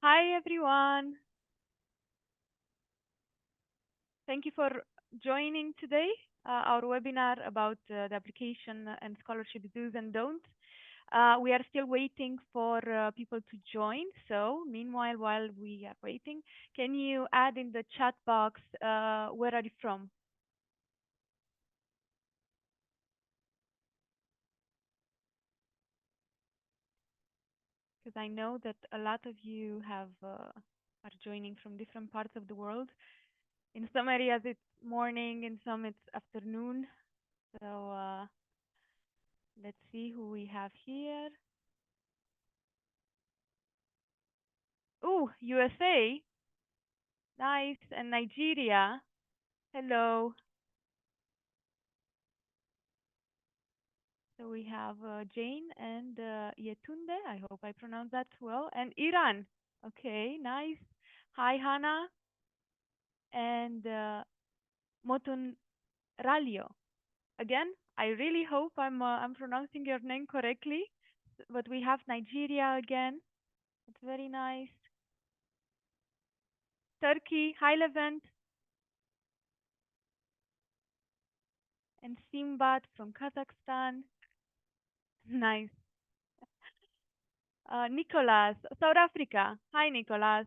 Hi, everyone. Thank you for joining today, our webinar about the application and scholarship do's and don'ts. We are still waiting for people to join. So, meanwhile, while we are waiting, can you add in the chat box where are you from? Because I know that a lot of you have are joining from different parts of the world. In some areas, it's morning. In some, it's afternoon. So, let's see who we have here. Oh, USA. Nice. And Nigeria. Hello. So we have Jane and Yetunde. I hope I pronounced that well. And Iran. Okay, nice. Hi, Hannah. And Motun Ralio. Again, I really hope I'm pronouncing your name correctly. But we have Nigeria again. It's very nice. Turkey. Hi, Levent. And Simbat from Kazakhstan. Nice. Nicholas, South Africa. Hi, Nicholas.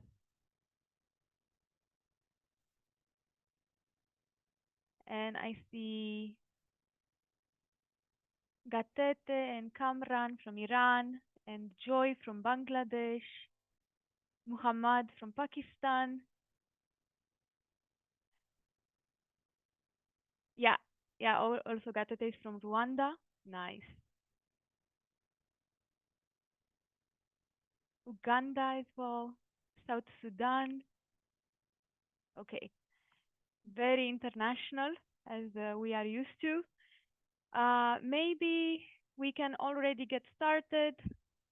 And I see Gatete and Kamran from Iran, and Joy from Bangladesh, Muhammad from Pakistan. Yeah, yeah, also Gatete is from Rwanda. Nice. Uganda as well. South Sudan. Okay, very international as we are used to. Maybe we can already get started.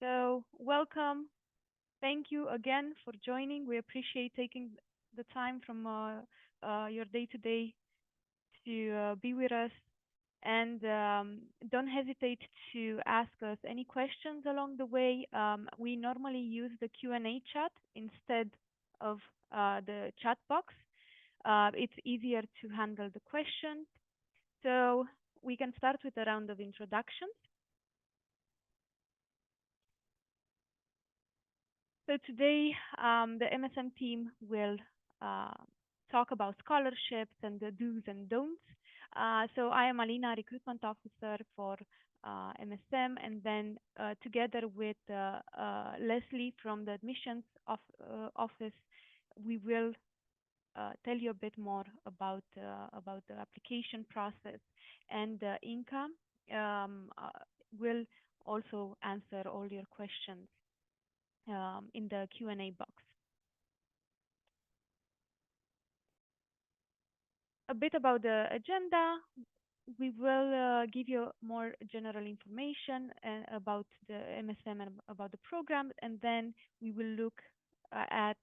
So, welcome. Thank you again for joining. We appreciate taking the time from your day to day to be with us. And don't hesitate to ask us any questions along the way. We normally use the Q&A chat instead of the chat box. It's easier to handle the questions. So we can start with a round of introductions. So today, the MSM team will uh, talk about scholarships and the do's and don'ts. So I am Alina, recruitment officer for MSM, and then together with Leslie from the admissions office, we will tell you a bit more about the application process and the income. Will also answer all your questions in the Q&A box. A bit about the agenda. We will give you more general information about the MSM and about the program, and then we will look at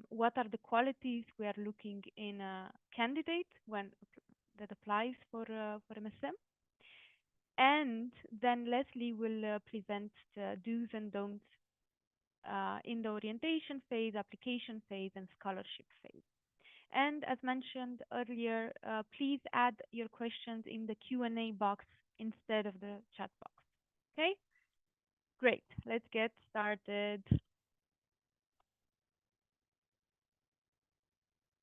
what are the qualities we are looking in a candidate when that applies for MSM. And then Leslie will present the do's and don'ts in the orientation phase, application phase, and scholarship phase. And as mentioned earlier, please add your questions in the Q&A box instead of the chat box. Okay? Great. Let's get started.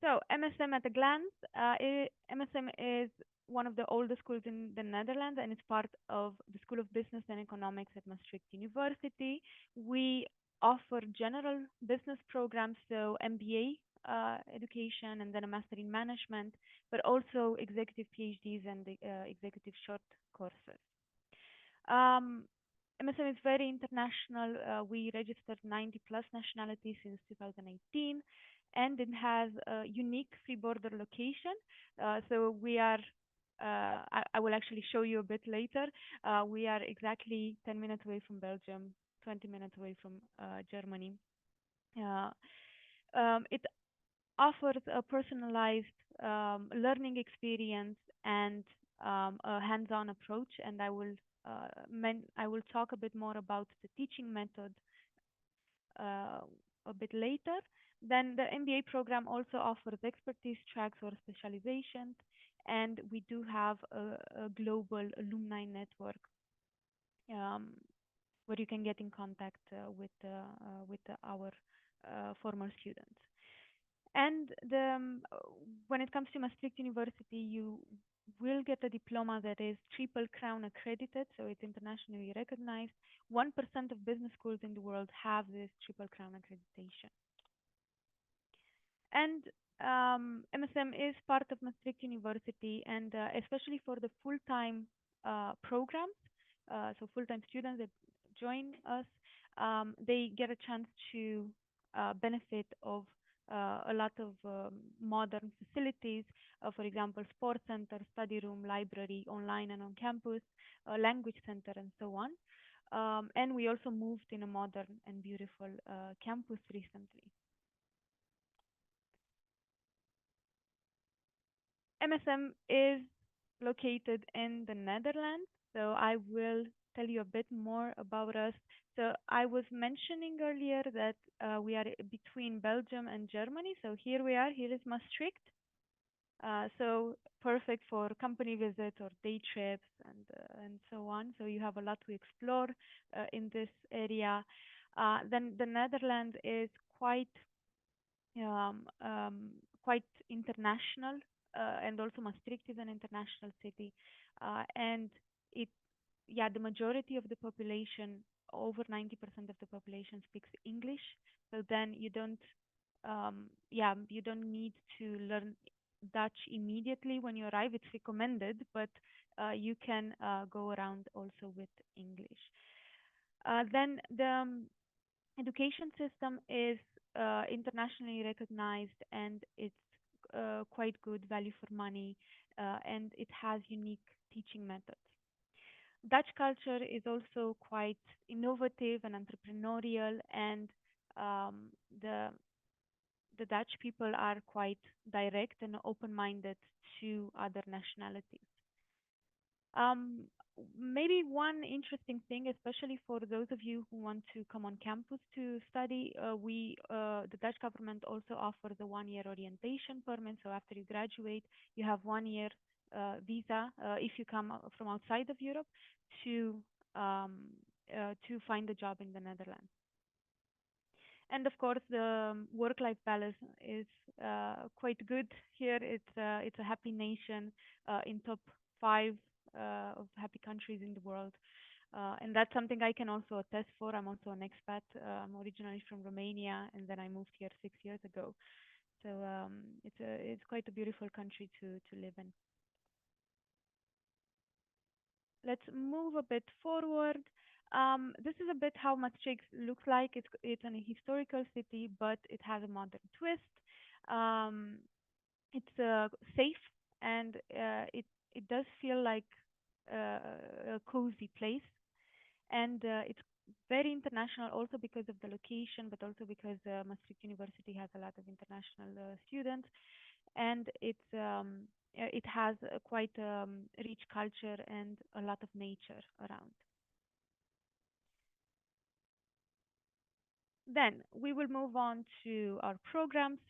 So MSM at a glance. MSM is one of the oldest schools in the Netherlands, and it's part of the School of Business and Economics at Maastricht University. We offer general business programs, so MBA education, and then a master in management, but also executive PhDs and executive short courses. Um, MSM is very international. We registered 90 plus nationalities since 2018, and it has a unique free border location. So we are, I will actually show you a bit later. We are exactly 10 minutes away from Belgium, 20 minutes away from Germany. Uh, it offers a personalized learning experience and a hands-on approach, and I will talk a bit more about the teaching method a bit later. Then the MBA program also offers expertise tracks or specializations, and we do have a global alumni network um, where you can get in contact with our former students. And when it comes to Maastricht University, you will get a diploma that is Triple Crown accredited, so it's internationally recognized. 1% of business schools in the world have this Triple Crown accreditation. And MSM is part of Maastricht University, and especially for the full-time programs, so full-time students that join us, they get a chance to benefit of a lot of modern facilities, for example, sports center, study room, library, online and on campus, language center, and so on. And we also moved in a modern and beautiful campus recently. MSM is located in the Netherlands, so I will tell you a bit more about us. So I was mentioning earlier that we are between Belgium and Germany. So here we are. Here is Maastricht. So perfect for company visits or day trips and so on. So you have a lot to explore in this area. Then the Netherlands is quite um, um, quite international, and also Maastricht is an international city, and it, yeah, the majority of the population, over 90% of the population speaks English. So then you don't need to learn Dutch immediately when you arrive. It's recommended, but you can go around also with English. Then the education system is internationally recognized, and it's quite good value for money, and it has unique teaching methods. Dutch culture is also quite innovative and entrepreneurial, and um, the the Dutch people are quite direct and open-minded to other nationalities. Um, Maybe one interesting thing, especially for those of you who want to come on campus to study, the Dutch government also offers a 1 year orientation permit. So after you graduate, you have 1 year visa if you come from outside of Europe to um, to find a job in the Netherlands. And of course, the work-life balance is quite good here. It's a happy nation in top 5 of happy countries in the world, and that's something I can also attest for. I'm also an expat. I'm originally from Romania, and then I moved here 6 years ago. So it's quite a beautiful country to live in. Let's move a bit forward. This is a bit how Maastricht looks like. It's an historical city, but it has a modern twist. Um, it's safe, and it does feel like a cozy place, and it's very international also because of the location, but also because Maastricht University has a lot of international students, and it has a quite rich culture and a lot of nature around. Then we will move on to our programs.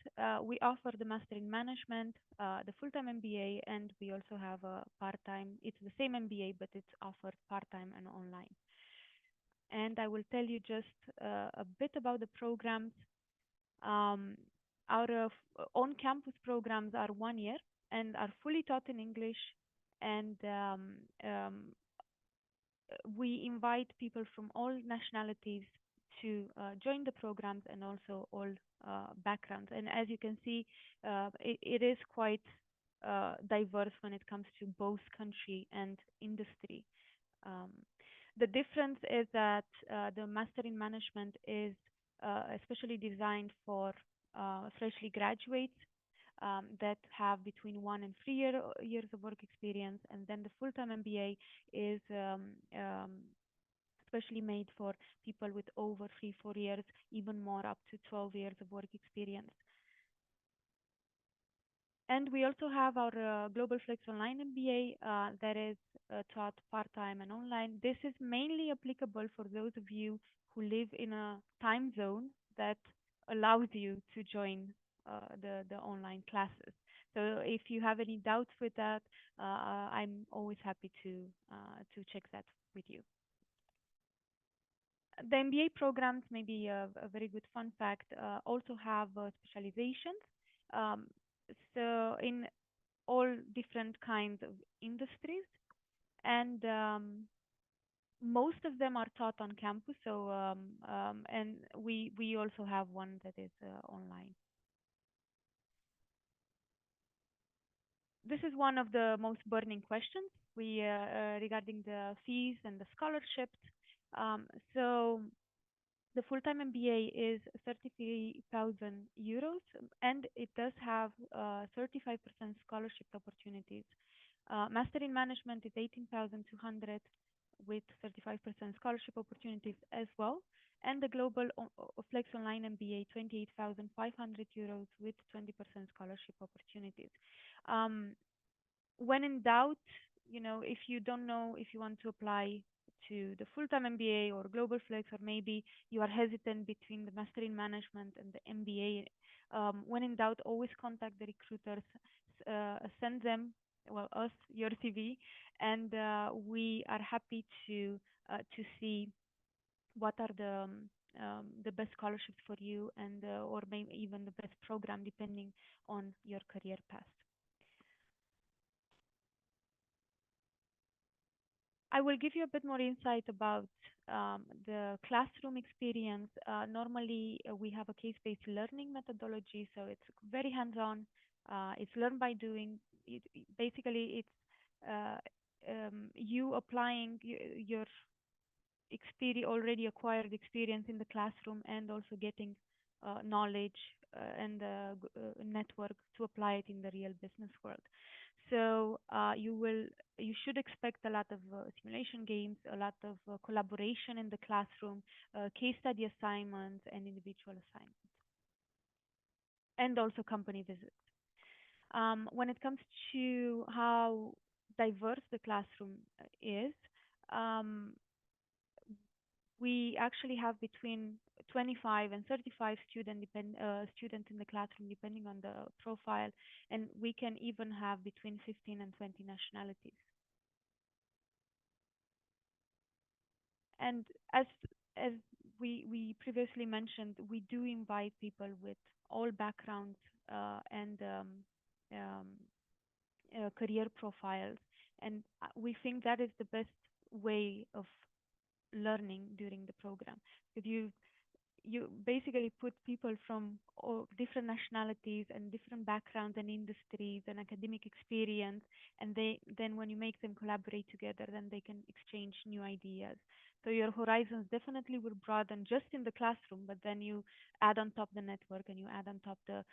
We offer the Master in Management, the full-time MBA, and we also have a part-time. It's the same MBA, but it's offered part-time and online. And I will tell you just a bit about the programs. Um, our on-campus programs are 1 year and are fully taught in English, and we invite people from all nationalities to join the programs and also all backgrounds. And as you can see, it is quite diverse when it comes to both country and industry. Um, the difference is that the Master in Management is especially designed for freshly graduates that have between 1 and 3 years of work experience, and then the full-time MBA is especially made for people with over 3, 4 years, even more up to 12 years of work experience. And we also have our Global Flex Online MBA that is taught part-time and online. This is mainly applicable for those of you who live in a time zone that allows you to join the online classes. So if you have any doubts with that, I'm always happy to check that with you. The MBA programs, maybe a very good fun fact, also have specializations. Um, so in all different kinds of industries, and most of them are taught on campus. So and we also have one that is online. This is one of the most burning questions we regarding the fees and the scholarships. So the full-time MBA is 33,000 euros, and it does have 35% scholarship opportunities. Master in Management is 18,200 with 35% scholarship opportunities as well. And the Global Flex Online MBA, 28,500 euros with 20% scholarship opportunities. Um, when in doubt, if you don't know if you want to apply to the full-time MBA or Global Flex, or maybe you are hesitant between the Master in Management and the MBA, when in doubt, always contact the recruiters, send them, well, us, your CV, and we are happy to see what are the best scholarships for you, and or maybe even the best program depending on your career path. I will give you a bit more insight about the classroom experience. Normally, we have a case-based learning methodology, so it's very hands-on. It's learn by doing. Basically, it's you applying your experience, already acquired experience in the classroom, and also getting knowledge and network to apply it in the real business world. So you should expect a lot of simulation games, a lot of collaboration in the classroom, case study assignments, and individual assignments, and also company visits. When it comes to how diverse the classroom is, um, we actually have between 25 and 35 students in the classroom, depending on the profile, and we can even have between 15 and 20 nationalities. And as we previously mentioned, we do invite people with all backgrounds and um, career profiles, and we think that is the best way of learning during the program. If you basically put people from all different nationalities and different backgrounds and industries and academic experience, and then when you make them collaborate together, then they can exchange new ideas. So your horizons definitely will broaden just in the classroom, but then you add on top the network, and you add on top the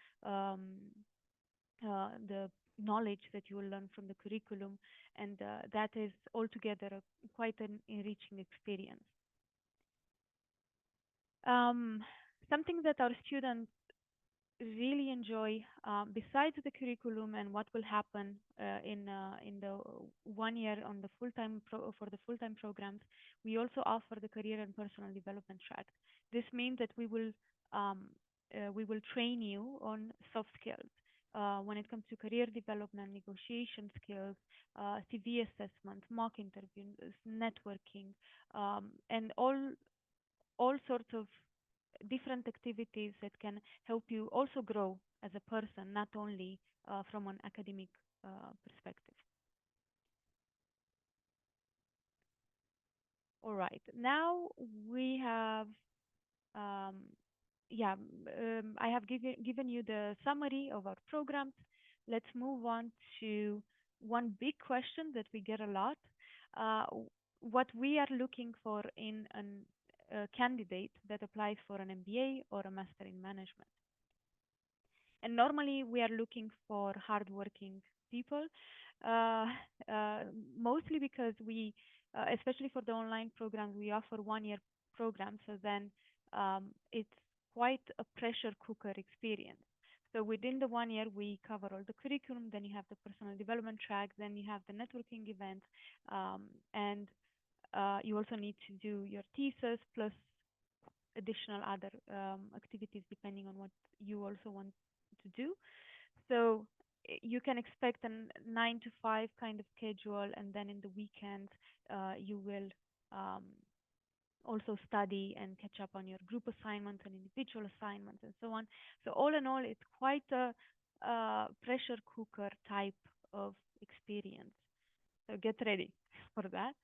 knowledge that you will learn from the curriculum, and that is altogether quite an enriching experience. Um, Something that our students really enjoy, besides the curriculum and what will happen in the 1 year on the for the full-time programs, we also offer the career and personal development track. This means that we will train you on soft skills. When it comes to career development, negotiation skills, CV assessment, mock interviews, networking, and all sorts of different activities that can help you also grow as a person, not only from an academic perspective. All right. Now we have, um, yeah, I have given you the summary of our programs. Let's move on to one big question that we get a lot. What we are looking for in a candidate that applies for an MBA or a Master in Management. And normally we are looking for hardworking people, uh, uh, mostly because especially for the online programs, we offer 1 year programs. So then it's quite a pressure cooker experience. So within the 1 year, we cover all the curriculum. Then you have the personal development track. Then you have the networking events, and you also need to do your thesis plus additional other activities depending on what you also want to do. So you can expect a 9 to 5 kind of schedule, and then in the weekends you will um, also study and catch up on your group assignments and individual assignments and so on. So all in all, it's quite a pressure cooker type of experience. So get ready for that.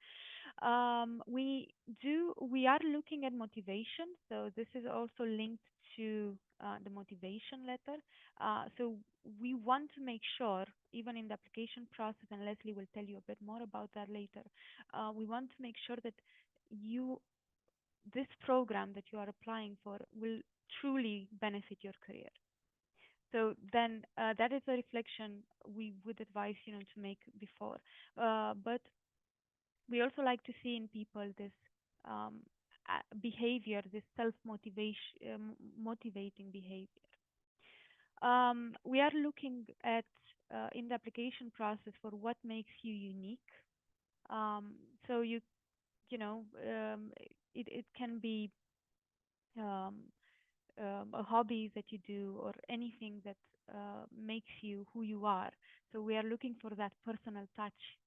We are looking at motivation. So this is also linked to the motivation letter. So we want to make sure, even in the application process, and Leslie will tell you a bit more about that later, we want to make sure that you this program that you are applying for will truly benefit your career. So then that is a reflection we would advise to make before. But we also like to see in people this um, behavior, this motivating behavior. We are looking at in the application process for what makes you unique. So you know it can be um, a hobby that you do or anything that makes you who you are. So we are looking for that personal touch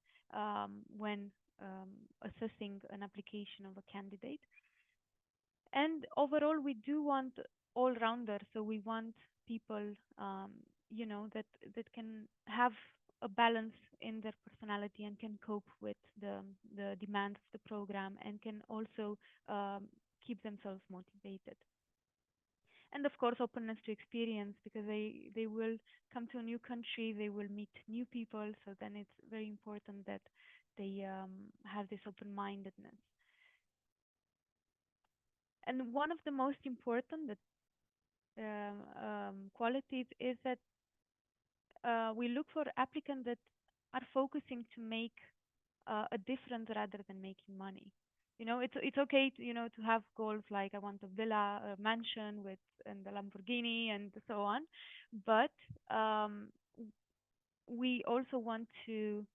when assessing an application of a candidate. And overall, we do want all rounder. So we want people, that can have a balance in their personality and can cope with the demands of the program and can also keep themselves motivated. And of course, openness to experience because they will come to a new country, they will meet new people. So then it's very important that they have this open-mindedness. And one of the most important that qualities is that we look for applicants that are focusing to make a difference rather than making money. It's okay to have goals like I want a villa, a mansion with and a Lamborghini and so on, but um, we also want to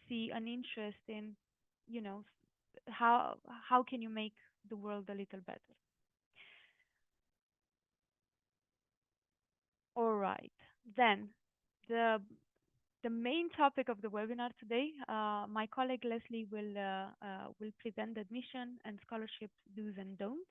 see an interest in you know how can you make the world a little better. All right. Then the the main topic of the webinar today, my colleague Leslie will present the admission and scholarship do's and don'ts.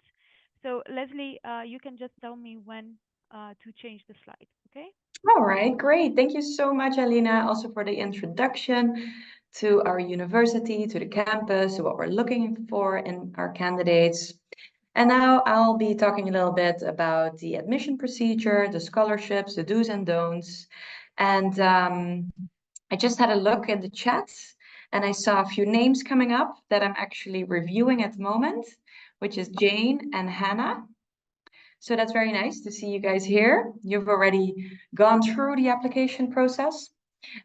So Leslie, you can just tell me when to change the slide, okay? All right, great. Thank you so much, Alina, also for the introduction to our university, to the campus, to what we're looking for in our candidates. And now I'll be talking a little bit about the admission procedure, the scholarships, the do's and don'ts. And I just had a look at the chat and I saw a few names coming up that I'm actually reviewing at the moment, which is Jane and Hannah. So that's very nice to see you guys here. You've already gone through the application process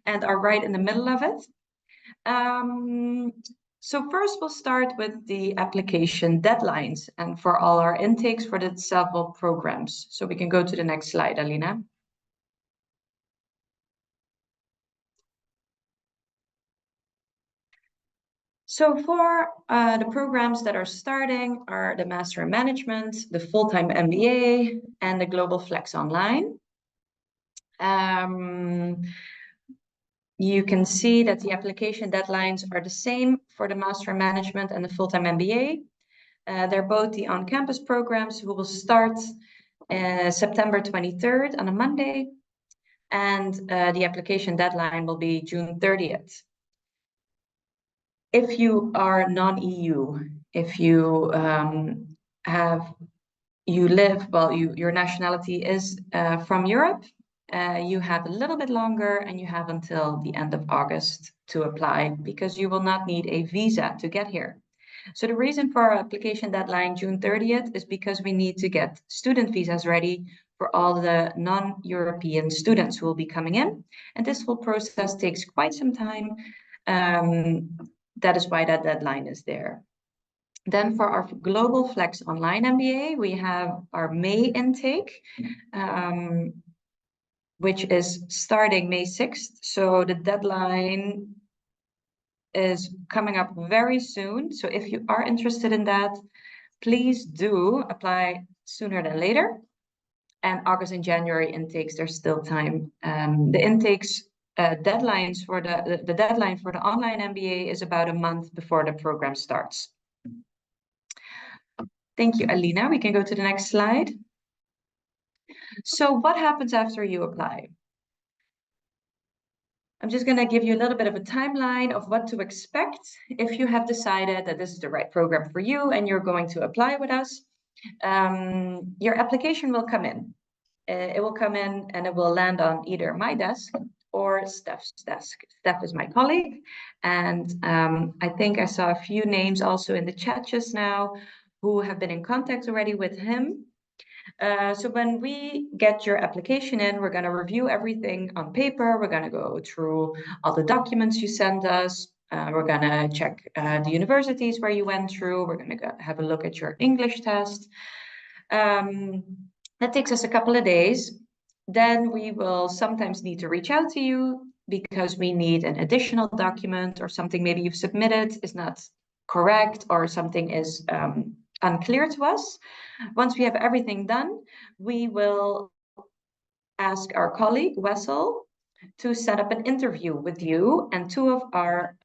and are right in the middle of it. Um, so first we'll start with the application deadlines and for all our intakes for the several programs. So we can go to the next slide, Alina. So for the programs that are starting are the Master in Management, the Full-Time MBA, and the Global Flex Online. You can see that the application deadlines are the same for the Master in Management and the Full-Time MBA. They're both the on-campus programs who will start September 23rd on a Monday, and the application deadline will be June 30th. If you are non-EU, if you your nationality is from Europe, you have a little bit longer and you have until the end of August to apply because you will not need a visa to get here. So the reason for our application deadline, June 30th, is because we need to get student visas ready for all the non-European students who will be coming in. And this whole process takes quite some time. That is why that deadline is there. Then for our Global Flex Online MBA, we have our May intake, which is starting May 6th. So the deadline is coming up very soon. So if you are interested in that, please do apply sooner than later. And August and January intakes, there's still time. The intakes deadlines for the deadline for the online MBA is about a month before the program starts. Thank you, Alina. We can go to the next slide. So what happens after you apply? I'm just going to give you a little bit of a timeline of what to expect if you have decided that this is the right program for you and you're going to apply with us. Your application will come in. It will come in and it will land on either my desk or Steph's desk. Steph is my colleague. And I think I saw a few names also in the chat just now who have been in contact already with him. So when we get your application in, we're going to review everything on paper. We're going to go through all the documents you send us. We're going to check the universities where you went through. We're going to have a look at your English test. That takes us a couple of days. Then we will sometimes need to reach out to you because we need an additional document or something maybe you've submitted is not correct or something is unclear to us. Once we have everything done, we will ask our colleague, Wessel, to set up an interview with you and two of our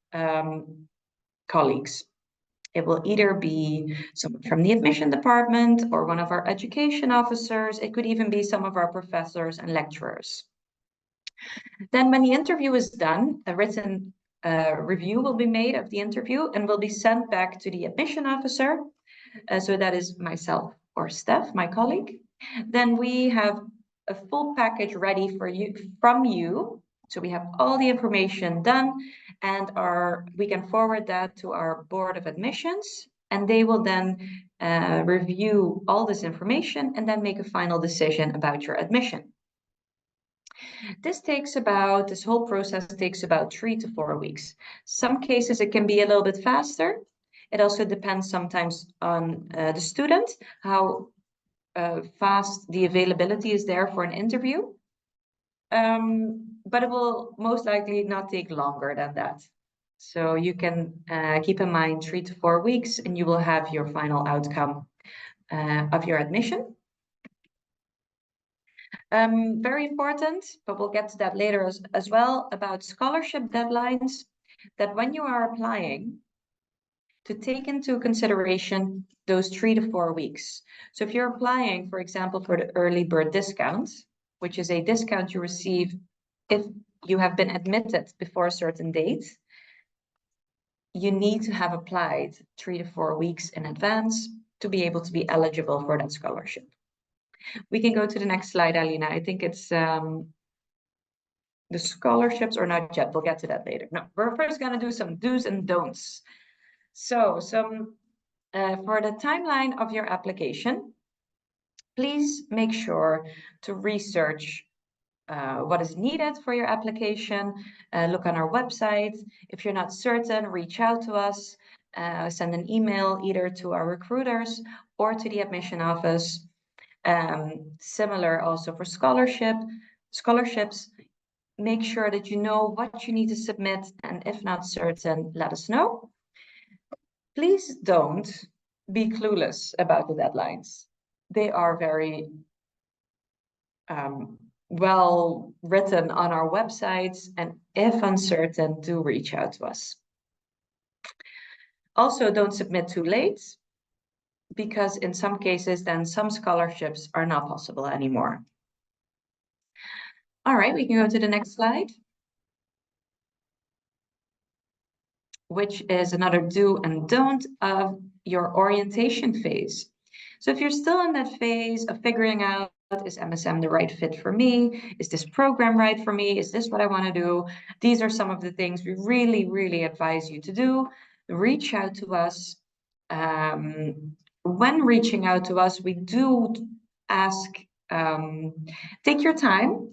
colleagues. It will either be someone from the admission department or one of our education officers. It could even be some of our professors and lecturers. Then when the interview is done, a written review will be made of the interview and will be sent back to the admission officer. So that is myself or Steph, my colleague. Then we have a full package ready for you from you. So we have all the information done and we can forward that to our board of admissions and they will then review all this information and then make a final decision about your admission. This whole process takes about 3 to 4 weeks. Some cases it can be a little bit faster. It also depends sometimes on the student, how fast the availability is there for an interview. But it will most likely not take longer than that. So you can keep in mind 3 to 4 weeks and you will have your final outcome of your admission. Very important, but we'll get to that later as well, about scholarship deadlines, that when you are applying, to take into consideration those 3 to 4 weeks. So if you're applying, for example, for the early bird discount, which is a discount you receive if you have been admitted before a certain date, you need to have applied 3 to 4 weeks in advance to be able to be eligible for that scholarship. We can go to the next slide, Alina. I think it's the scholarships, or not yet. We'll get to that later. No, we're first going to do some do's and don'ts. So for the timeline of your application, please make sure to research what is needed for your application. Look on our website. If you're not certain, reach out to us. Send an email either to our recruiters or to the admission office. Similar also for scholarships. Make sure that you know what you need to submit, and if not certain, let us know. Please don't be clueless about the deadlines. They are very well written on our websites, and if uncertain, do reach out to us. Also, don't submit too late, because in some cases, then some scholarships are not possible anymore. All right, we can go to the next slide, which is another do and don't of your orientation phase. So if you're still in that phase of figuring out, is MSM the right fit for me? Is this program right for me? Is this what I want to do? These are some of the things we really, really advise you to do. Reach out to us. When reaching out to us, we do ask, take your time,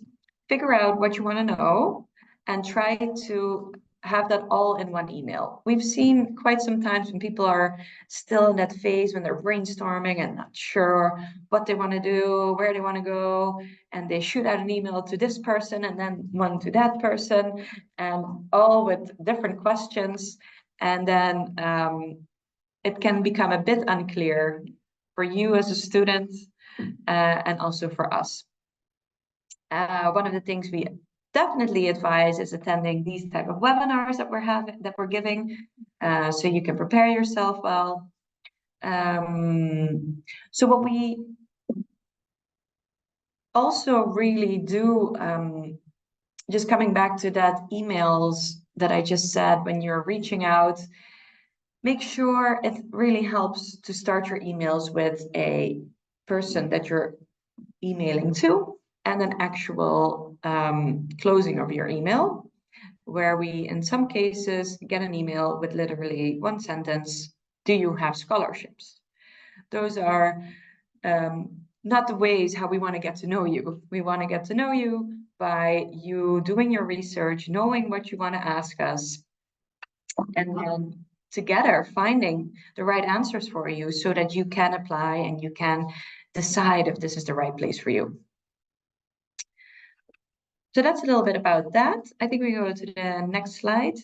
figure out what you want to know, and try to have that all in one email. We've seen quite some times when people are still in that phase when they're brainstorming and not sure what they want to do, where they want to go, and they shoot out an email to this person and then one to that person, and all with different questions. And then it can become a bit unclear for you as a student and also for us. One of the things we definitely advise is attending these type of webinars that we're giving, so you can prepare yourself well. So what we also really do, just coming back to that emails that I just said, when you're reaching out, make sure it really helps to start your emails with a person that you're emailing to and an actual closing of your email, where we, in some cases, get an email with literally one sentence, do you have scholarships? Those are not the ways how we want to get to know you. We want to get to know you by you doing your research, knowing what you want to ask us, and then together finding the right answers for you so that you can apply and you can decide if this is the right place for you. So that's a little bit about that. I think we go to the next slide.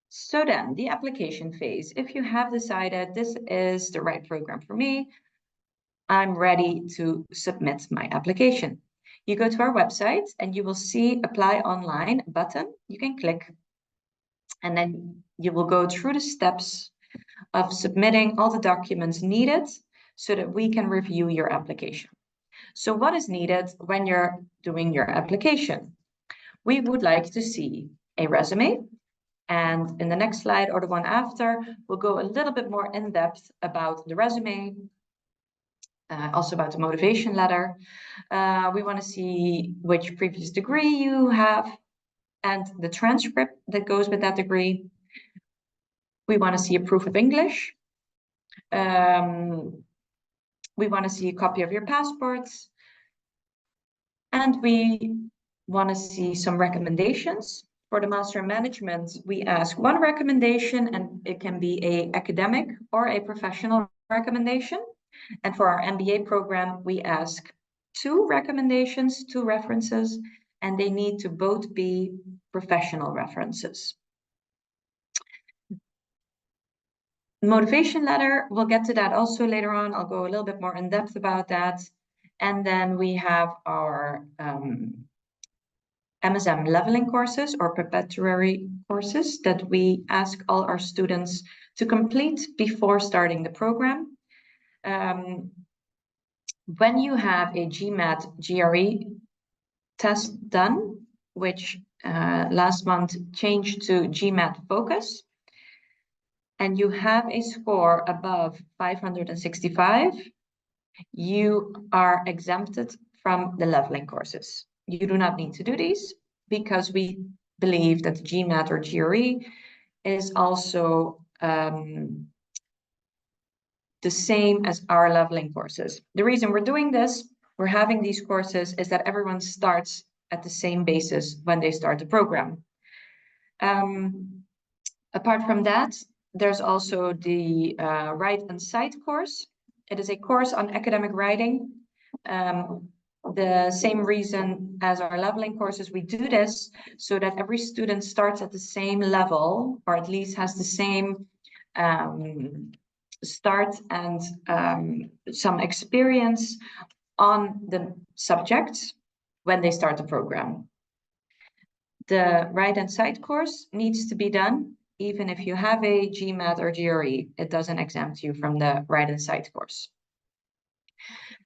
So then the application phase. If you have decided this is the right program for me, I'm ready to submit my application. You go to our website and you will see Apply Online button. You can click and then you will go through the steps of submitting all the documents needed so that we can review your application. So what is needed when you're doing your application? We would like to see a resume. And in the next slide or the one after, we'll go a little bit more in depth about the resume, also about the motivation letter. We want to see which previous degree you have and the transcript that goes with that degree. We want to see a proof of English. We want to see a copy of your passports. And we want to see some recommendations. For the Master in Management, we ask one recommendation, and it can be an academic or a professional recommendation. And for our MBA program, we ask 2 recommendations, 2 references, and they need to both be professional references. Motivation letter, we'll get to that also later on. I'll go a little bit more in depth about that. And then we have our MSM leveling courses or preparatory courses that we ask all our students to complete before starting the program. When you have a GMAT GRE test done, which last month changed to GMAT Focus, and you have a score above 565, you are exempted from the leveling courses. You do not need to do these because we believe that the GMAT or GRE is also the same as our leveling courses. The reason we're doing this, we're having these courses, is that everyone starts at the same basis when they start the program. Apart from that, there's also the Write and Cite course. It is a course on academic writing. The same reason as our leveling courses, we do this so that every student starts at the same level, or at least has the same start and some experience on the subjects when they start the program. The Write and Cite course needs to be done even if you have a GMAT or GRE. It doesn't exempt you from the Write and Cite course.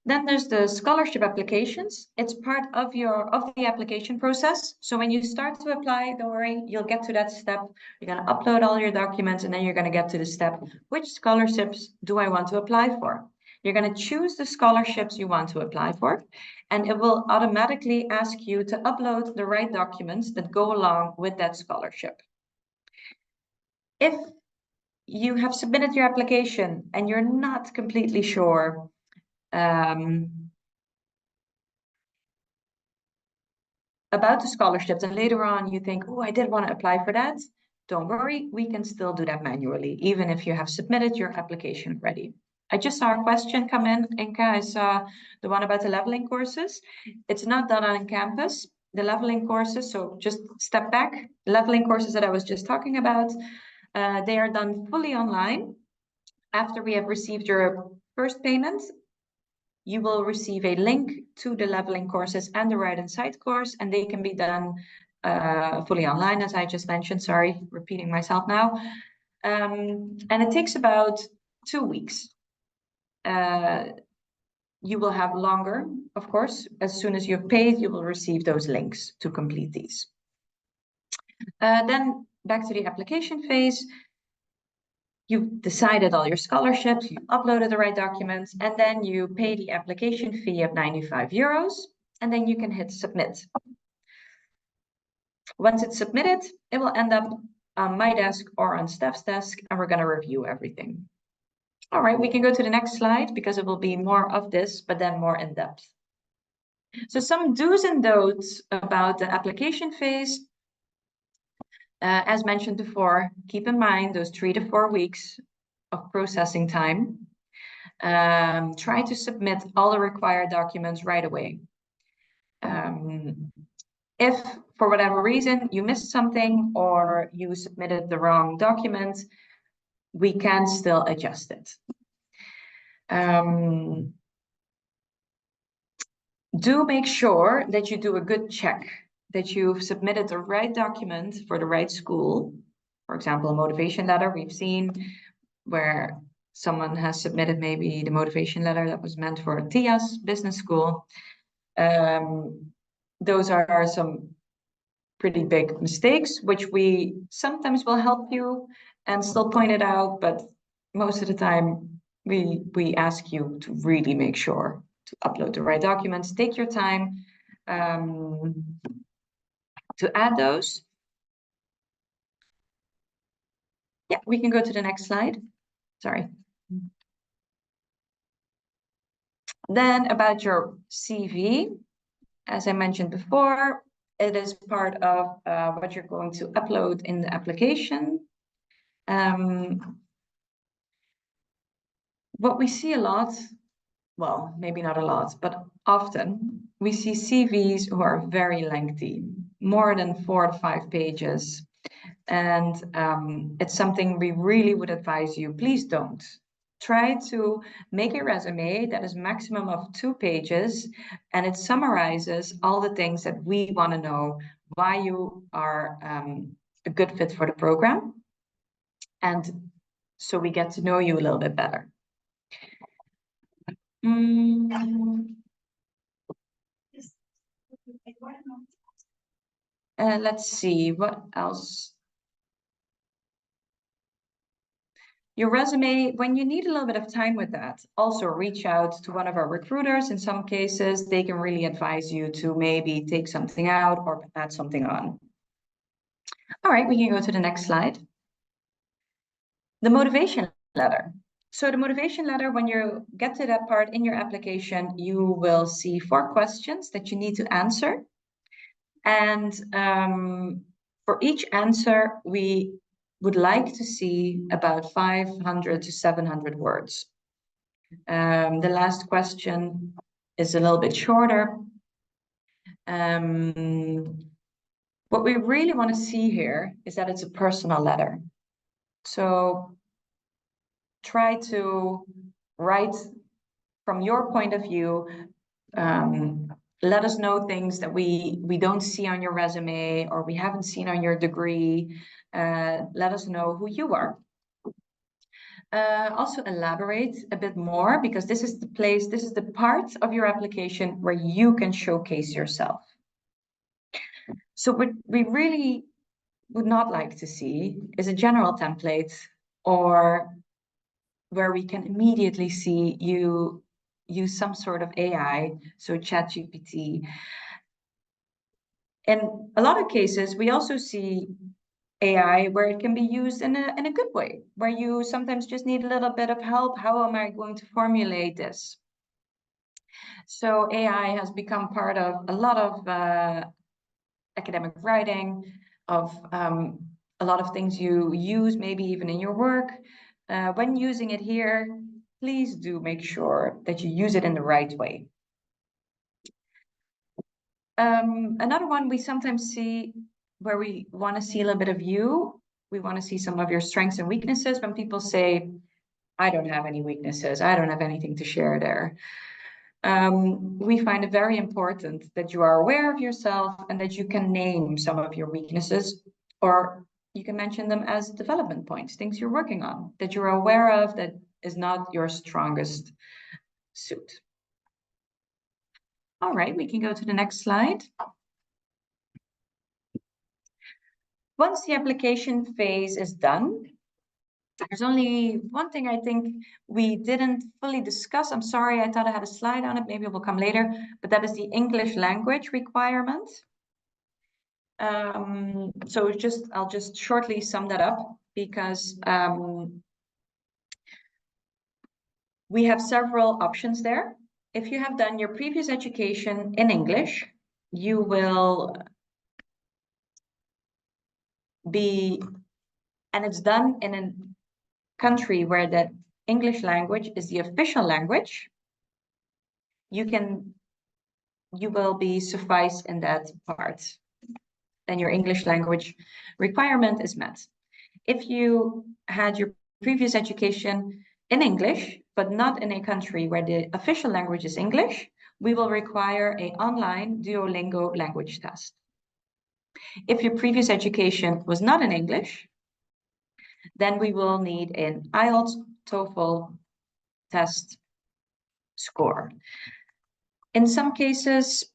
Then there's the scholarship applications. It's part of the application process. So when you start to apply, don't worry, you'll get to that step. You're going to upload all your documents, and then you're going to get to the step, which scholarships do I want to apply for? You're going to choose the scholarships you want to apply for, and it will automatically ask you to upload the right documents that go along with that scholarship. If you have submitted your application and you're not completely sure about the scholarships, and later on you think, oh, I did want to apply for that, don't worry, we can still do that manually, even if you have submitted your application already. I just saw a question come in, Inka. I saw the one about the leveling courses. It's not done on campus. the leveling courses, so just step back, leveling courses that I was just talking about, they are done fully online. After we have received your first payment, you will receive a link to the leveling courses and the Write Inside course, and they can be done fully online, as I just mentioned. Sorry, repeating myself now. And it takes about 2 weeks. You will have longer, of course. As soon as you've paid, you will receive those links to complete these. Then back to the application phase. You've decided all your scholarships, you uploaded the right documents, and then you pay the application fee of 95 euros, and then you can hit submit. Once it's submitted, it will end up on my desk or on Steph's desk, and we're going to review everything. All right, we can go to the next slide because it will be more of this, but then more in depth. So some do's and don'ts about the application phase. As mentioned before, keep in mind those 3 to 4 weeks of processing time. Try to submit all the required documents right away. If for whatever reason you missed something or you submitted the wrong document, we can still adjust it. Do make sure that you do a good check, that you've submitted the right document for the right school. For example, a motivation letter we've seen where someone has submitted maybe the motivation letter that was meant for TIAS business school. Those are some pretty big mistakes, which we sometimes will help you and still point it out, but most of the time we ask you to really make sure to upload the right documents. Take your time to add those. Yeah, we can go to the next slide. Sorry. Then about your CV, as I mentioned before, it is part of what you're going to upload in the application. What we see a lot, well, maybe not a lot, but often we see CVs who are very lengthy, more than 4 to 5 pages. And it's something we really would advise you, please don't. Try to make a resume that is maximum of 2 pages, and it summarizes all the things that we want to know, why you are a good fit for the program. And so we get to know you a little bit better. Let's see, what else? Your resume, when you need a little bit of time with that, also reach out to one of our recruiters. In some cases, they can really advise you to maybe take something out or add something on. All right, we can go to the next slide. The motivation letter. So the motivation letter, when you get to that part in your application, you will see 4 questions that you need to answer. And for each answer, we would like to see about 500 to 700 words. The last question is a little bit shorter. What we really want to see here is that it's a personal letter. So try to write from your point of view. Let us know things that we don't see on your resume or we haven't seen on your degree. Let us know who you are. Also elaborate a bit more, because this is the part of your application where you can showcase yourself. So what we really would not like to see is a general template or where we can immediately see you use some sort of AI, so ChatGPT. In a lot of cases, we also see AI where it can be used in a good way, where you sometimes just need a little bit of help. How am I going to formulate this? So AI has become part of a lot of academic writing, of a lot of things you use, maybe even in your work. When using it here, please do make sure that you use it in the right way. Another one we sometimes see where we want to see a little bit of you. We want to see some of your strengths and weaknesses. When people say, I don't have any weaknesses, I don't have anything to share there. We find it very important that you are aware of yourself and that you can name some of your weaknesses, or you can mention them as development points, things you're working on, that you're aware of that is not your strongest suit. All right, we can go to the next slide. Once the application phase is done, there's only one thing I think we didn't fully discuss. I'm sorry, I thought I had a slide on it. Maybe it will come later, but that is the English language requirement. So I'll just shortly sum that up because we have several options there. If you have done your previous education in English, you will be, and it's done in a country where the English language is the official language, you will be sufficed in that part. Then your English language requirement is met. If you had your previous education in English, but not in a country where the official language is English, we will require an online Duolingo language test. If your previous education was not in English, then we will need an IELTS TOEFL test score. In some cases,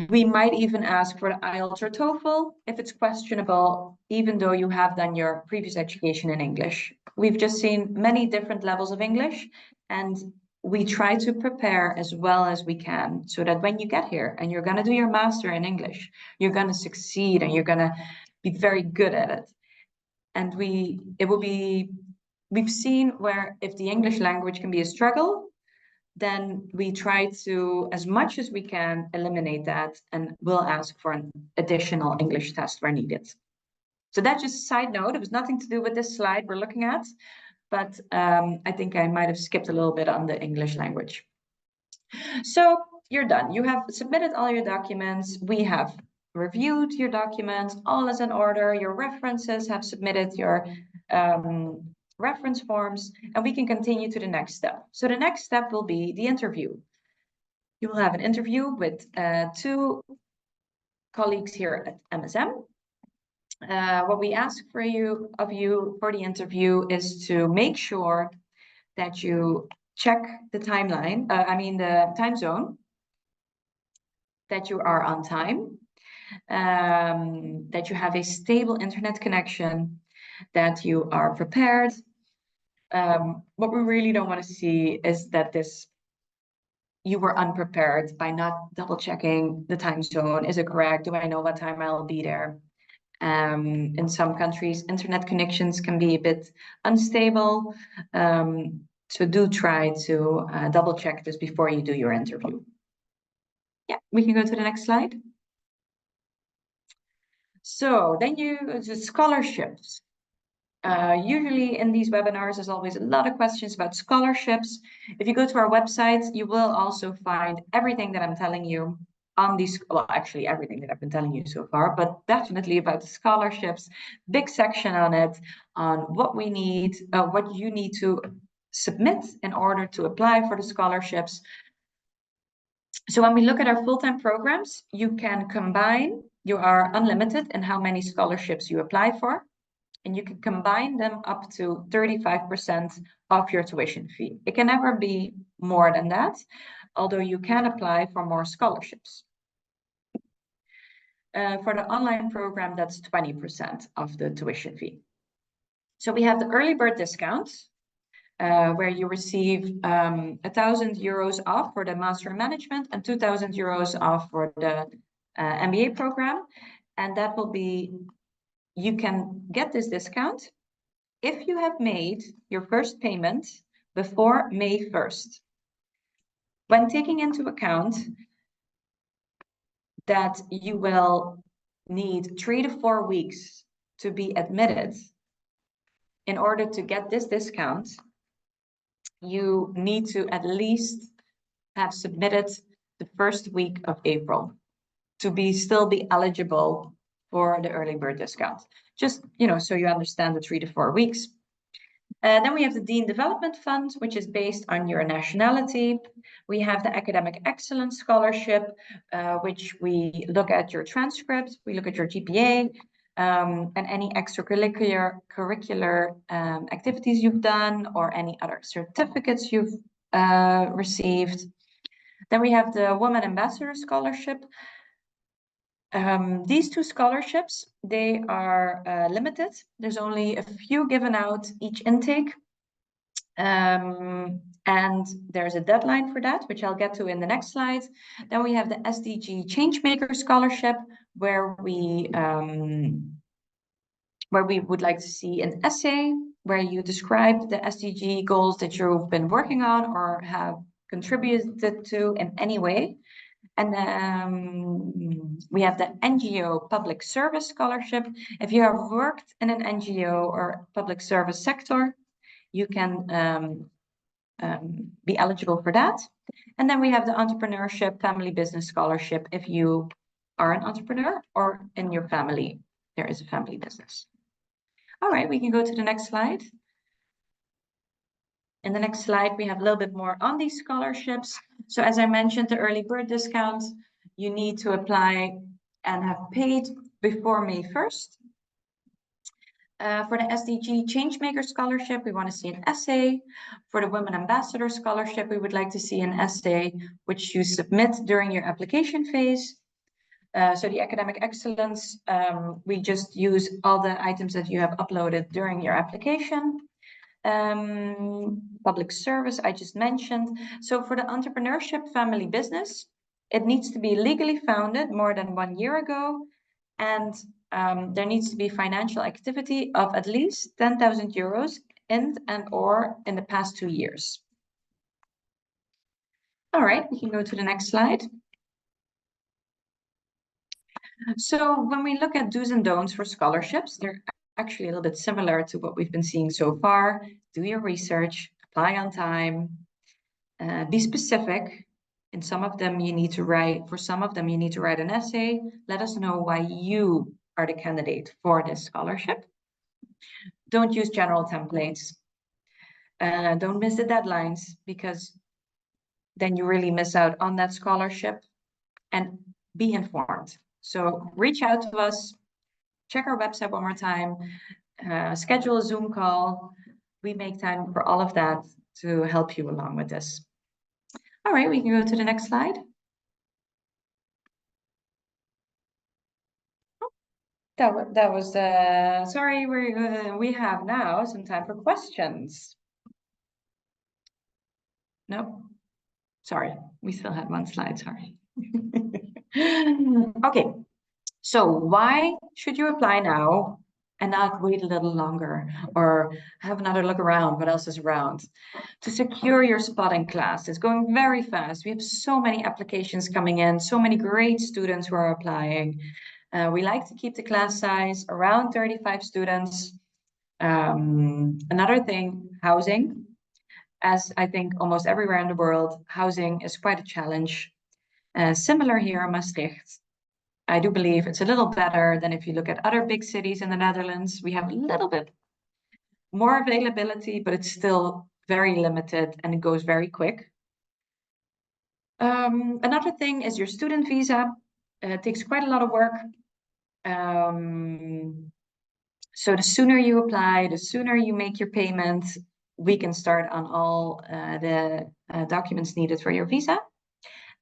we might even ask for the IELTS or TOEFL if it's questionable, even though you have done your previous education in English. We've just seen many different levels of English, and we try to prepare as well as we can so that when you get here and you're going to do your master in English, you're going to succeed and you're going to be very good at it. And we've seen where if the English language can be a struggle, then we try to, as much as we can, eliminate that, and we'll ask for an additional English test where needed. So that's just a side note. It was nothing to do with this slide we're looking at, but I think I might have skipped a little bit on the English language. So you're done. You have submitted all your documents. We have reviewed your documents. All is in order. Your references have submitted your reference forms, and we can continue to the next step. So the next step will be the interview. You will have an interview with 2 colleagues here at MSM. What we ask of you for the interview is to make sure that you check the timeline, the time zone, that you are on time, that you have a stable internet connection, that you are prepared. What we really don't want to see is that you were unprepared by not double checking the time zone. Is it correct? Do I know what time I'll be there? In some countries, internet connections can be a bit unstable. So do try to double check this before you do your interview. Yeah, we can go to the next slide. So then you go to scholarships. Usually in these webinars, there's always a lot of questions about scholarships. If you go to our website, you will also find everything that I'm telling you on these, well, actually everything that I've been telling you so far, but definitely about the scholarships, big section on it, on what we need, what you need to submit in order to apply for the scholarships. So when we look at our full-time programs, you can combine, you are unlimited in how many scholarships you apply for, and you can combine them up to 35% of your tuition fee. It can never be more than that, although you can apply for more scholarships. For the online program, that's 20% of the tuition fee. So we have the early bird discount, where you receive 1,000 euros off for the Master in Management and 2,000 euros off for the MBA program. And that will be, you can get this discount if you have made your first payment before May 1st. When taking into account that you will need 3 to 4 weeks to be admitted in order to get this discount, you need to at least have submitted the first week of April to still be eligible for the early bird discount. Just, so you understand the 3 to 4 weeks. Then we have the Dean Development Fund, which is based on your nationality. We have the Academic Excellence Scholarship, which we look at your transcripts, we look at your GPA, and any extracurricular activities you've done or any other certificates you've received. Then we have the Women Ambassador Scholarship. These two scholarships, they are limited. There's only a few given out each intake. And there's a deadline for that, which I'll get to in the next slide. Then we have the SDG Changemaker Scholarship, where we would like to see an essay where you describe the SDG goals that you've been working on or have contributed to in any way. And we have the NGO Public Service Scholarship. If you have worked in an NGO or public service sector, you can be eligible for that. And then we have the Entrepreneurship Family Business Scholarship if you are an entrepreneur or in your family there is a family business. All right, we can go to the next slide. In the next slide, we have a little bit more on these scholarships. So as I mentioned, the early bird discount, you need to apply and have paid before May 1st. For the SDG Changemaker Scholarship, we want to see an essay. For the Women Ambassador Scholarship, we would like to see an essay which you submit during your application phase. So the Academic Excellence, we just use all the items that you have uploaded during your application. Public service, I just mentioned. So for the Entrepreneurship Family Business, it needs to be legally founded more than 1 year ago, and there needs to be financial activity of at least 10,000 euros in the past 2 years. All right, we can go to the next slide. So when we look at do's and don'ts for scholarships, they're actually a little bit similar to what we've been seeing so far. Do your research, apply on time, be specific. In some of them you need to write, for some of them you need to write an essay. Let us know why you are the candidate for this scholarship. Don't use general templates. Don't miss the deadlines, because then you really miss out on that scholarship. And be informed. So reach out to us, check our website one more time, schedule a Zoom call. We make time for all of that to help you along with this. All right, we can go to the next slide. That was sorry, we have now some time for questions. No, sorry, we still had one slide, sorry. Okay, so why should you apply now and not wait a little longer or have another look around what else is around? To secure your spot in class, it's going very fast. We have so many applications coming in, so many great students who are applying. We like to keep the class size around 35 students. Another thing, housing. As I think almost everywhere in the world, housing is quite a challenge. Similar here in Maastricht. I do believe it's a little better than if you look at other big cities in the Netherlands. We have a little bit more availability, but it's still very limited and it goes very quick. Another thing is your student visa. It takes quite a lot of work. So the sooner you apply, the sooner you make your payment, we can start on all the documents needed for your visa.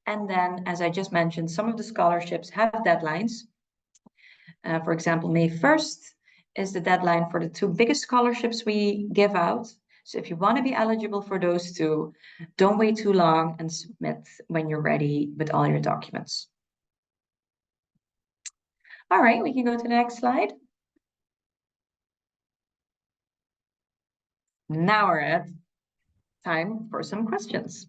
And then, as I just mentioned, some of the scholarships have deadlines. For example, May 1st is the deadline for the 2 biggest scholarships we give out. So if you want to be eligible for those 2, don't wait too long and submit when you're ready with all your documents. All right, we can go to the next slide. Now we're at time for some questions.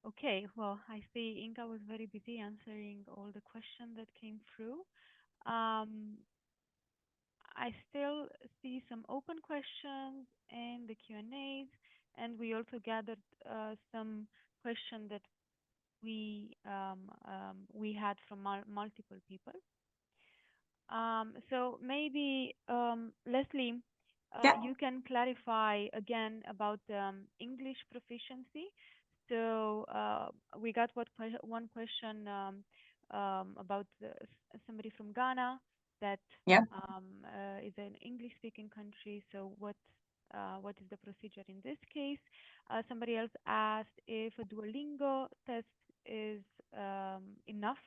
Okay, well, I see Inga was very busy answering all the questions that came through. I still see some open questions in the Q&As, and we also gathered some question that we had from multiple people. So maybe Leslie, Yeah, you can clarify again about English proficiency. So we got one question about somebody from Ghana that yeah. is an English-speaking country. So what is the procedure in this case? Somebody else asked if a Duolingo test is enough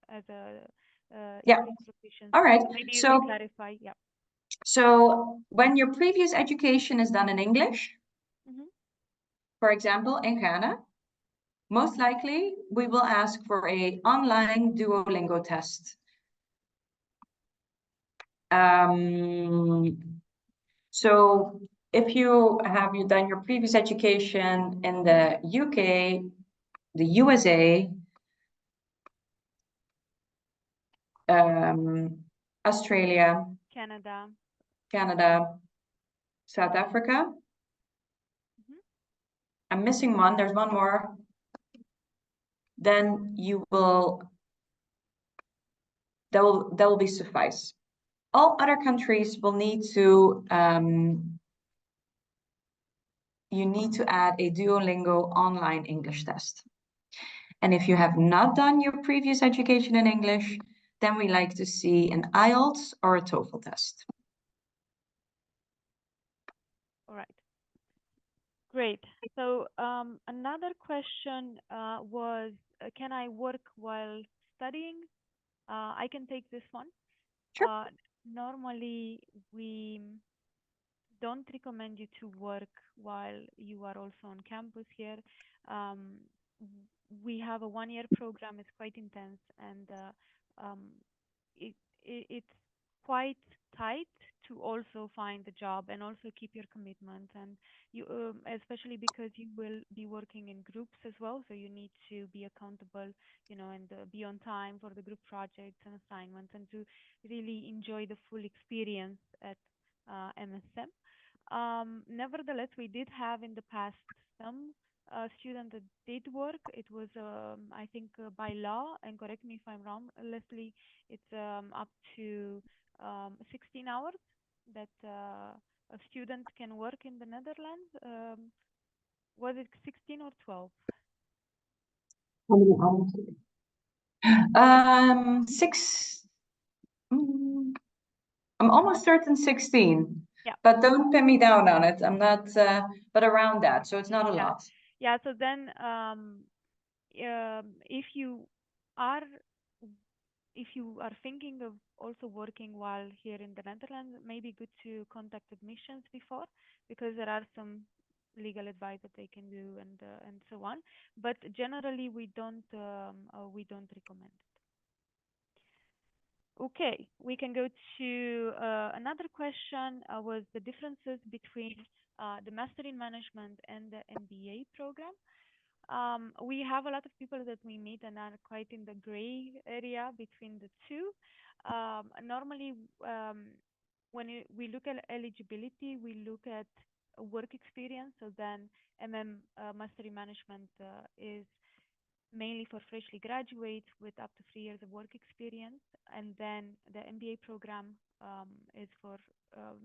as a Yeah. English All proficiency. right. So maybe you can So, clarify. Yeah. so when your previous education is done in English, Mm-hmm. for example, in Ghana, most likely we will ask for a online Duolingo test. So if you done your previous education in the UK, the USA, Australia, Canada. Canada, South Africa. Mm-hmm. I'm missing one. There's one more. Then that will be suffice. All other countries will need to you need to add a Duolingo online English test. And if you have not done your previous education in English, then we like to see an IELTS or a TOEFL test. All right. Great. So another question was, can I work while studying? I can take this one. Sure. Uh, Normally, we don't recommend you to work while you are also on campus here. Um, we have a 1 year program. It's quite intense, and um, it's quite tight to also find a job and also keep your commitment. And you, especially because you will be working in groups as well, so you need to be accountable, and be on time for the group projects and assignments, and to really enjoy the full experience at MSM. Nevertheless, we did have in the past some students that did work. It was, I think, by law, and correct me if I'm wrong, Leslie, it's up to 16 hours that a student can work in the Netherlands. Was it 16 or 12? How many hours? Six. I'm almost certain 16, Yeah, but don't pin me down on it. I'm not, but around that, so it's not a yeah, lot. yeah. So then, if you are thinking of also working while here in the Netherlands, maybe good to contact admissions before, because there are some legal advice that they can do, and so on. But generally, we don't recommend it. Okay, we can go to another question. Was the differences between the Master in Management and the MBA program? We have a lot of people that we meet and are quite in the gray area between the two. Normally, when we look at eligibility, we look at work experience. So then, Master in Management is mainly for freshly graduates with up to 3 years of work experience. And then the MBA program is for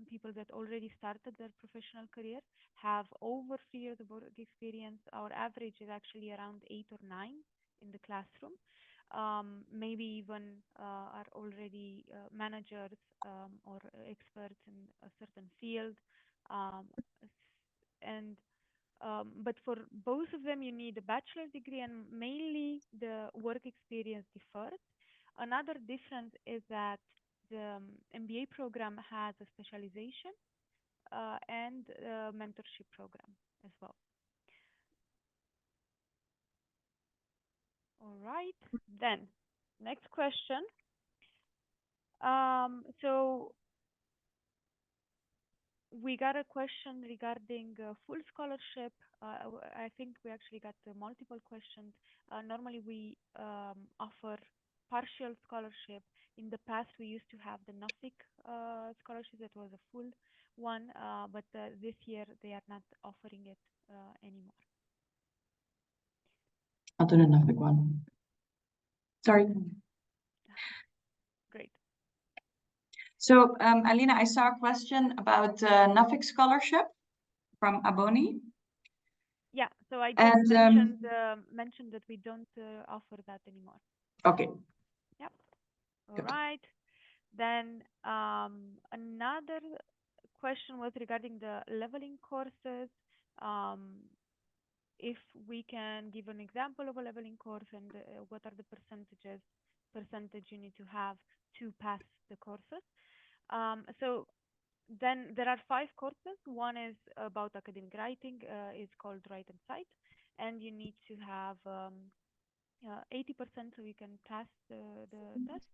people that already started their professional career, have over 3 years of work experience. Our average is actually around 8 or 9 in the classroom. Maybe even are already managers or experts in a certain field. Um, and but for both of them, you need a bachelor's degree, and mainly the work experience differs. Another difference is that the MBA program has a specialization and a mentorship program as well. All right. Then, next question. So we got a question regarding full scholarship. I think we actually got multiple questions. Normally, we offer partial scholarship. In the past, we used to have the NAFIC scholarship that was a full one, but this year they are not offering it anymore. I'll do the Nuffic one. Sorry. Great. So, Alina, I saw a question about Nuffic scholarship from Aboni. Yeah, so I just And mentioned that we don't offer that anymore. okay. Yep. All Good. right. Then another question was regarding the leveling courses. If we can give an example of a leveling course and what are the percentage you need to have to pass the courses. So then there are 5 courses. One is about academic writing. It's called Write and Cite, and you need to have 80% so you can pass the test.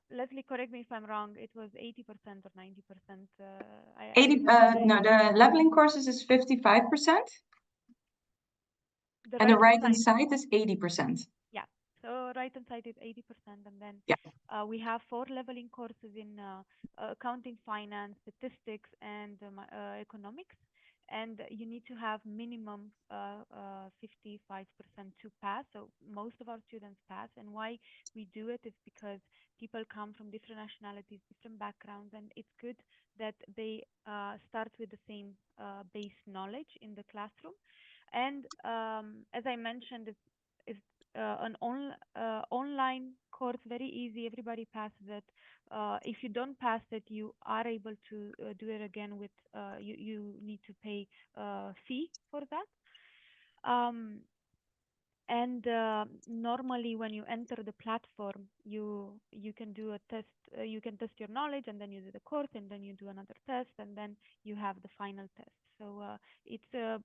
Leslie, correct me if I'm wrong. It was 80% or 90%. 80. No, the leveling courses is 55%. And the Write and Cite is 80%. Yeah. So Write and Cite is 80%, and then we have 4 leveling courses in accounting, finance, statistics, and economics. And you need to have minimum 55% to pass. So most of our students pass. And why we do it is because people come from different nationalities, different backgrounds, and it's good that they start with the same base knowledge in the classroom. And as I mentioned, it's an online course, very easy. Everybody passes it. If you don't pass it, you are able to do it again with you need to pay a fee for that. And normally, when you enter the platform, you can do a test. You can test your knowledge, and then you do the course, and then you do another test, and then you have the final test. So it's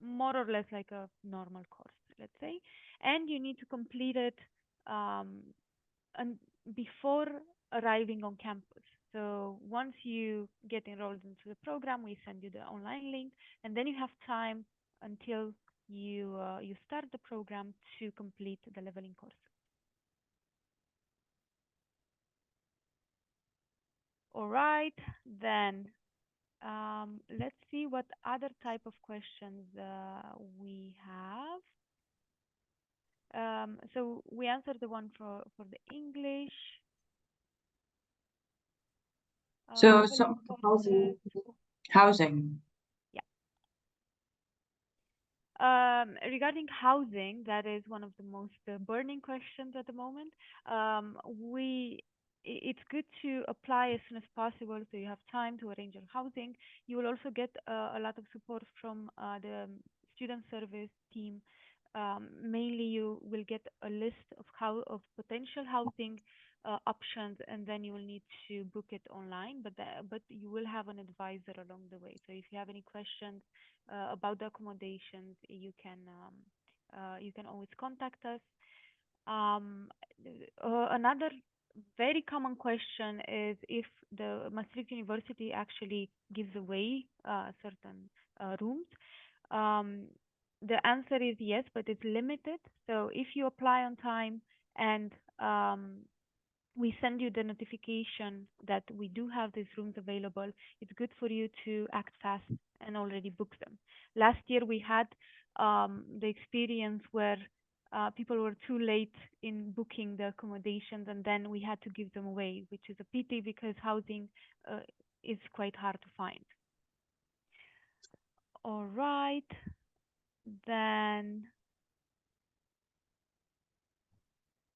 more or less like a normal course, let's say, and you need to complete it and before arriving on campus. So once you get enrolled into the program, we send you the online link, and then you have time until you start the program to complete the leveling course. All right, then let's see what other type of questions we have. So we answered the one for the English. So housing. Yeah. Regarding housing, that is one of the most burning questions at the moment. It's good to apply as soon as possible so you have time to arrange your housing. You will also get a lot of support from the student service team. Mainly, you will get a list of potential housing options, and then you will need to book it online. But you will have an advisor along the way. So if you have any questions about the accommodations, you can always contact us. Another very common question is if the Maastricht University actually gives away certain rooms. The answer is yes, but it's limited. So if you apply on time and we send you the notification that we do have these rooms available, it's good for you to act fast and already book them. Last year we had the experience where people were too late in booking the accommodations, and then we had to give them away, which is a pity because housing is quite hard to find. All right, then.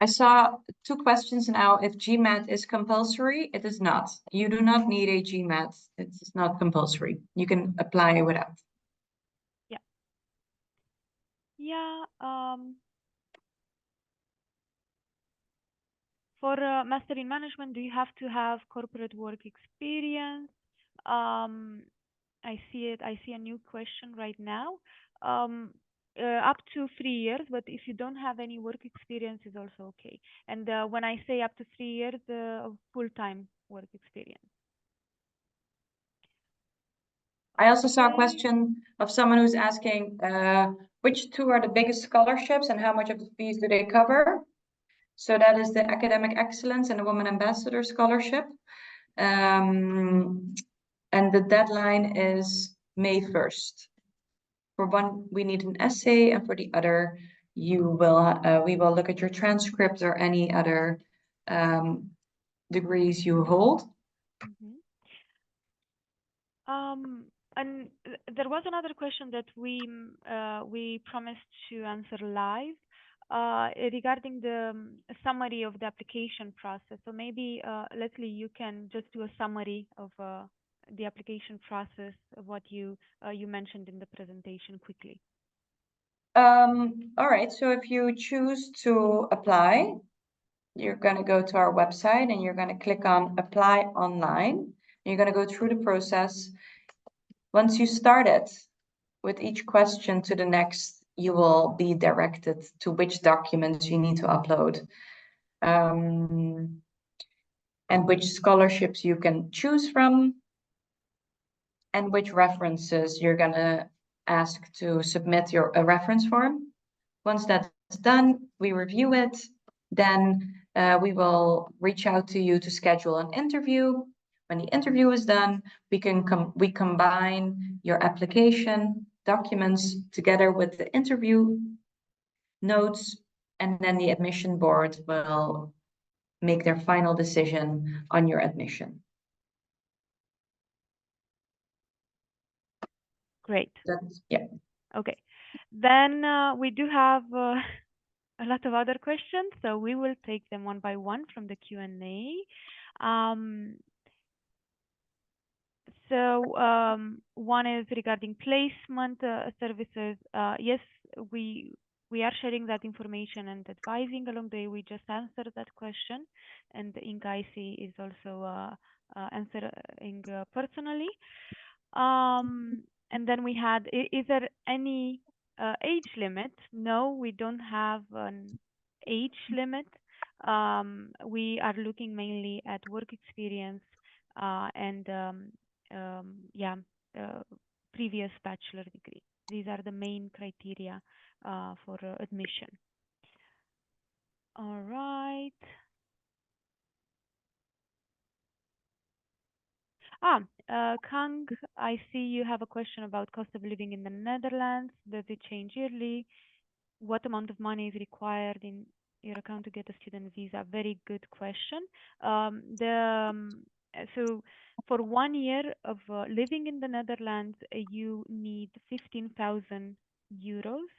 I saw 2 questions now. If GMAT is compulsory, it is not. You do not need a GMAT. It's not compulsory. You can apply without. Yeah. Yeah. For Master in Management, do you have to have corporate work experience? I see it. I see a new question right now. Up to 3 years, but if you don't have any work experience, is also okay. And when I say up to 3 years, full-time work experience. I also saw a question of someone who's asking which 2 are the biggest scholarships and how much of the fees do they cover? So that is the Academic Excellence and the Women Ambassador Scholarship. And the deadline is May 1st. For one, we need an essay, and for the other, we will look at your transcript or any other degrees you hold. Mhm. And there was another question that we promised to answer live regarding the summary of the application process. So maybe Leslie, you can just do a summary of the application process of what you mentioned in the presentation quickly. All right, so if you choose to apply, you're going to go to our website and you're going to click on apply online. You're going to go through the process. Once you start it, with each question to the next, you will be directed to which documents you need to upload, and which scholarships you can choose from, and which references you're going to ask to submit a reference form. Once that's done, we review it. Then we will reach out to you to schedule an interview. When the interview is done, we combine your application documents together with the interview notes, and then the admission board will make their final decision on your admission. Great. Yeah. Okay. Then we do have a lot of other questions, so we will take them one by one from the Q&A. One is regarding placement services. Yes, we are sharing that information and advising along the way. We just answered that question, and Inka I see is also answering personally. And then we had, is there any age limit? No, we don't have an age limit. We are looking mainly at work experience and yeah, uh, previous bachelor degree. These are the main criteria for admission. All right. Kang, I see you have a question about cost of living in the Netherlands. Does it change yearly? What amount of money is required in your account to get a student visa? Very good question. So for 1 year of living in the Netherlands, you need 15,000 euros,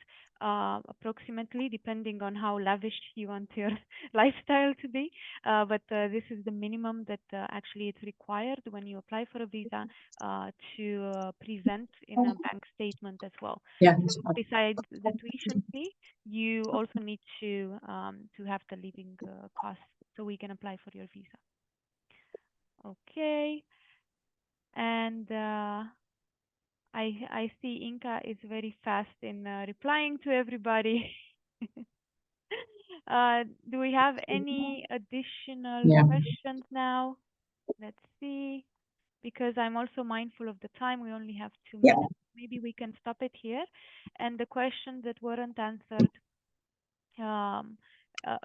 approximately, depending on how lavish you want your lifestyle to be. But this is the minimum that actually it's required when you apply for a visa to present in a bank statement as well. Yeah. Besides the tuition fee, you also need to have the living costs so we can apply for your visa. Okay. And I see Inka is very fast in replying to everybody. Do we have any additional Yeah. questions now? Let's see. Because I'm also mindful of the time. We only have 2 minutes. Maybe we can stop it here. And the questions that weren't answered,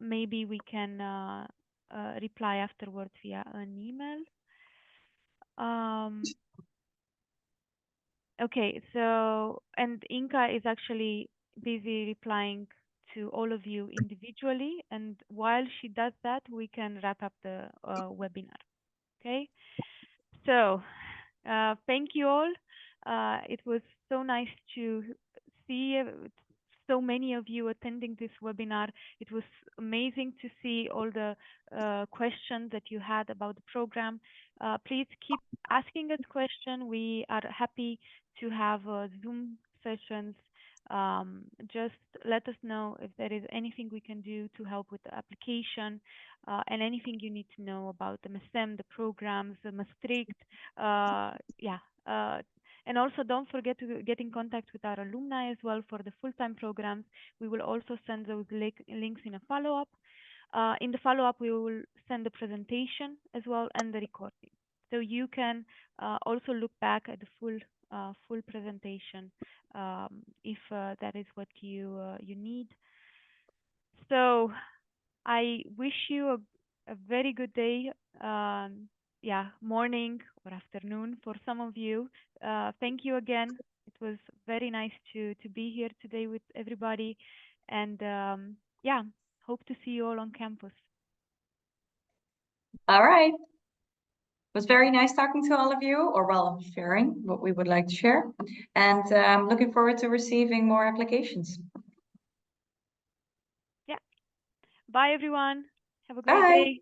maybe we can reply afterwards via an email. Okay, so, and Inka is actually busy replying to all of you individually, and while she does that, we can wrap up the webinar. Okay, so thank you all. It was so nice to see so many of you attending this webinar. It was amazing to see all the questions that you had about the program. Please keep asking us questions. We are happy to have Zoom sessions. Just let us know if there is anything we can do to help with the application and anything you need to know about the MSM, the programs, the Maastricht. Yeah. And also don't forget to get in contact with our alumni as well for the full-time programs. We will also send those links in a follow-up. In the follow-up, we will send the presentation as well and the recording. So you can also look back at the full presentation if that is what you need. So I wish you a very good day, yeah, morning or afternoon for some of you. Thank you again. It was very nice to be here today with everybody, and yeah, hope to see you all on campus. All right. It was very nice talking to all of you, or well, sharing what we would like to share. And looking forward to receiving more applications. Yeah. Bye, everyone. Have a great Bye. day.